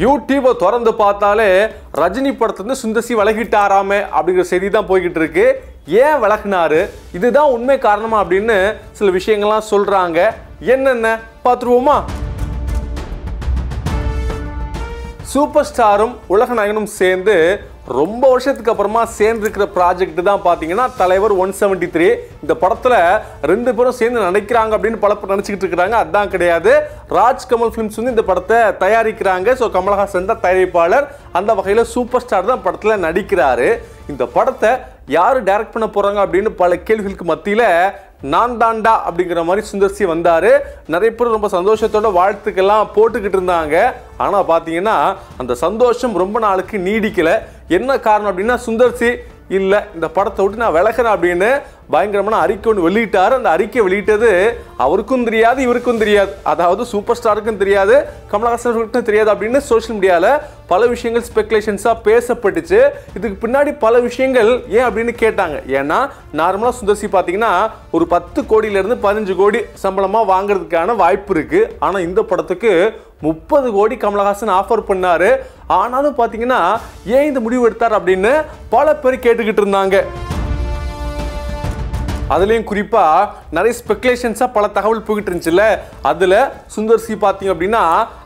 யூடியூபை திறந்து பார்த்தாலே ரஜினி படத்துல சுந்தர் சி விலகிட்டாராமே அப்படிங்கிற செய்தி தான் போய்கிட்டு இருக்கு. ஏன் விலகினாரு, இதுதான் உண்மை காரணமா அப்படின்னு சில விஷயங்கள்லாம் சொல்றாங்க. என்னென்ன பார்த்துருவோமா? சூப்பர் ஸ்டாரும் உலக நாயகனும் சேர்ந்து ரொம்ப வருஷத்துக்கு அப்புறமா சேர்ந்துருக்கிற ப்ராஜெக்ட் தான் பார்த்தீங்கன்னா தலைவர் 173. இந்த படத்தில் 2 பேரும் சேர்ந்து நடிக்கிறாங்க அப்படின்னு பல பேர் நினச்சிக்கிட்டு இருக்கிறாங்க. அதுதான் கிடையாது. ராஜ்கமல் ஃபிலிம்ஸ் வந்து இந்த படத்தை தயாரிக்கிறாங்க. ஸோ கமலஹாசன் தான் தயாரிப்பாளர். அந்த வகையில் சூப்பர் ஸ்டார் தான் படத்தில் நடிக்கிறாரு. இந்த படத்தை யார் டைரக்ட் பண்ண போகிறாங்க அப்படின்னு பல கேள்விகளுக்கு மத்தியில் நான் தாண்டா அப்படிங்கிற மாதிரி சுந்தர் சி வந்தார். நிறைய பேர் ரொம்ப சந்தோஷத்தோட வாழ்த்துக்கெல்லாம் போட்டுக்கிட்டு இருந்தாங்க. ஆனால் பார்த்தீங்கன்னா அந்த சந்தோஷம் ரொம்ப நாளுக்கு நீடிக்கலை. என்ன காரணம் அப்படின்னா சுந்தர் சி இல்லை இந்த படத்தை விட்டு நான் விலகிறேன் அப்படின்னு பயங்கரமான அறிக்கை ஒன்று வெளியிட்டார். அந்த அறிக்கை வெளியிட்டது அவருக்கும் தெரியாது, இவருக்கும் தெரியாது. அதாவது சூப்பர் ஸ்டாருக்கும் தெரியாது, கமலஹாசனுக்கும் தெரியாது அப்படின்னு சோஷியல் மீடியாவில் பல விஷயங்கள் ஸ்பெகுலேஷன்ஸாக பேசப்பட்டுச்சு. இதுக்கு பின்னாடி பல விஷயங்கள் ஏன் அப்படின்னு கேட்டாங்க. ஏன்னா நார்மலாக சுந்தர் சி பார்த்தீங்கன்னா ஒரு 10 கோடியிலேருந்து 15 கோடி சம்பளமாக வாங்குறதுக்கான வாய்ப்பு இருக்குது. ஆனால் இந்த படத்துக்கு 30 கோடி கமலஹாசன் ஆஃபர் பண்ணாரு. ஆனாலும் பார்த்தீங்கன்னா ஏன் இந்த முடிவு எடுத்தார் அப்படின்னு பல பேர் கேட்டுக்கிட்டு இருந்தாங்க. அதுலேயும் குறிப்பாக நிறைய ஸ்பெகுலேஷன்ஸாக பல தகவல் போய்கிட்டு இருந்துச்சுல்ல. அதில் சுந்தர் சி பார்த்தீங்க அப்படின்னா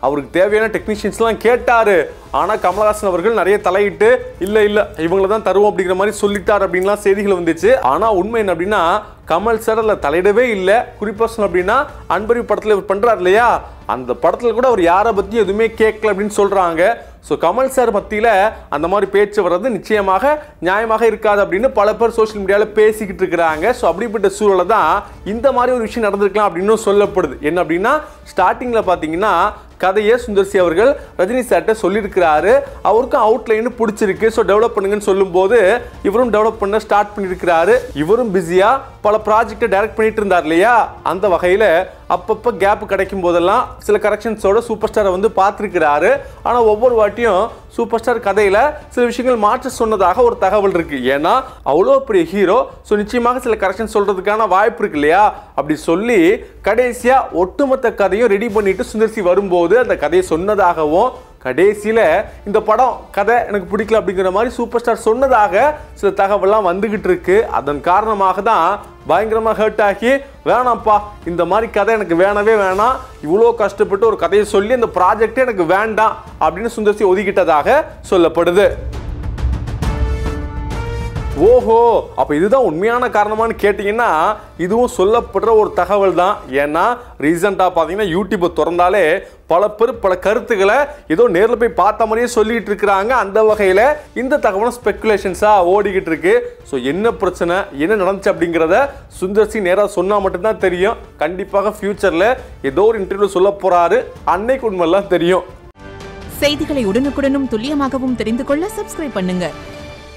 அவருக்கு தேவையான டெக்னீஷியன்ஸ்லாம் கேட்டார். ஆனால் கமலஹாசன் அவர்கள் நிறைய தலையிட்டு இல்லை இவங்களை தான் தருவோம் அப்படிங்கிற மாதிரி சொல்லிட்டார் அப்படின்லாம் செய்திகள் வந்துச்சு. ஆனால் உண்மை என்ன அப்படின்னா கமல் சார் அதில் தலையிடவே இல்லை. குறிப்பாக சொன்ன அப்படின்னா அன்பறிவு படத்தில் இவர் பண்ணுறாரு இல்லையா, அந்த படத்தில் கூட அவர் யாரை பற்றியும் எதுவுமே கேட்கல அப்படின்னு சொல்கிறாங்க. ஸோ கமல் சார் மத்தியில் அந்த மாதிரி பேச்சு வர்றது நிச்சயமாக நியாயமாக இருக்காது அப்படின்னு பல பேர் சோஷியல் மீடியாவில் பேசிக்கிட்டு இருக்கிறாங்க. ஸோ அப்படிப்பட்ட சூழலை தான் இந்த மாதிரி ஒரு விஷயம் நடந்திருக்கலாம் அப்படின்னு சொல்லப்படுது. என்ன அப்படின்னா ஸ்டார்டிங்கில் பார்த்தீங்கன்னா கதையை சுந்தர் சி அவர்கள் ரஜினி சார்ட்ட சொல்லியிருக்கிறாரு. அவருக்கும் அவுட்லைன் பிடிச்சிருக்கு. ஸோ டெவலப் பண்ணுங்கன்னு சொல்லும்போது இவரும் டெவலப் பண்ண ஸ்டார்ட் பண்ணியிருக்கிறாரு. இவரும் பிஸியாக பல ப்ராஜெக்டை டைரக்ட் பண்ணிட்டு இருந்தார் இல்லையா. அந்த வகையில் அப்பப்போ கேப் கிடைக்கும் போதெல்லாம் சில கரெக்ஷன்ஸோட சூப்பர் ஸ்டாரை வந்து பார்த்துருக்கிறாரு. ஆனால் ஒவ்வொரு வாட்டியும் சூப்பர் ஸ்டார் கதையில் சில விஷயங்கள் மாற்ற சொன்னதாக ஒரு தகவல் இருக்குது. ஏன்னா அவ்வளோ பெரிய ஹீரோ. ஸோ நிச்சயமாக சில கரெக்ஷன் சொல்கிறதுக்கான வாய்ப்பு இருக்கு இல்லையா. அப்படி சொல்லி கடைசியாக ஒட்டுமொத்த கதையும் ரெடி பண்ணிட்டு சுந்தர் சி வரும்போது அந்த கதையை சொன்னதாகவும் கடைசியில் இந்த படம் கதை எனக்கு பிடிக்கல அப்படிங்கிற மாதிரி சூப்பர் ஸ்டார் சொன்னதாக சில தகவல்லாம் வந்துகிட்டு இருக்கு. அதன் காரணமாக தான் பயங்கரமாக ஹர்ட் ஆகி வேணாம்ப்பா இந்த மாதிரி கதை எனக்கு வேணவே வேணாம், இவ்வளோ கஷ்டப்பட்டு ஒரு கதையை சொல்லி அந்த ப்ராஜெக்டே எனக்கு வேண்டாம் அப்படின்னு சுந்தர் சி ஒதுக்கிட்டதாக சொல்லப்படுது. ஓஹோ, அப்போ இதுதான் உண்மையான காரணமானு கேட்டிங்கன்னா இதுவும் சொல்லப்படுற ஒரு தகவல் தான். ஏன்னா ரீசெண்டாக பார்த்தீங்கன்னா யூடியூப்பை திறந்தாலே பல பேர் பல கருத்துக்களை ஏதோ நேரில் போய் பார்த்த மாதிரியே சொல்லிட்டு இருக்கிறாங்க. அந்த வகையில் இந்த தகவலும் ஸ்பெகுலேஷன்ஸாக ஓடிக்கிட்டு இருக்கு. ஸோ என்ன பிரச்சனை என்ன நடந்துச்சு அப்படிங்கிறத சுந்தர் சி நேராக சொன்னால் மட்டும்தான் தெரியும். கண்டிப்பாக ஃபியூச்சரில் ஏதோ ஒரு இன்டர்வியூ சொல்ல போகிறாரு. அன்னைக்கு உண்மையெல்லாம் தெரியும். செய்திகளை உடனுக்குடனும் துல்லியமாகவும் தெரிந்து கொள்ள சப்ஸ்கிரைப் பண்ணுங்க.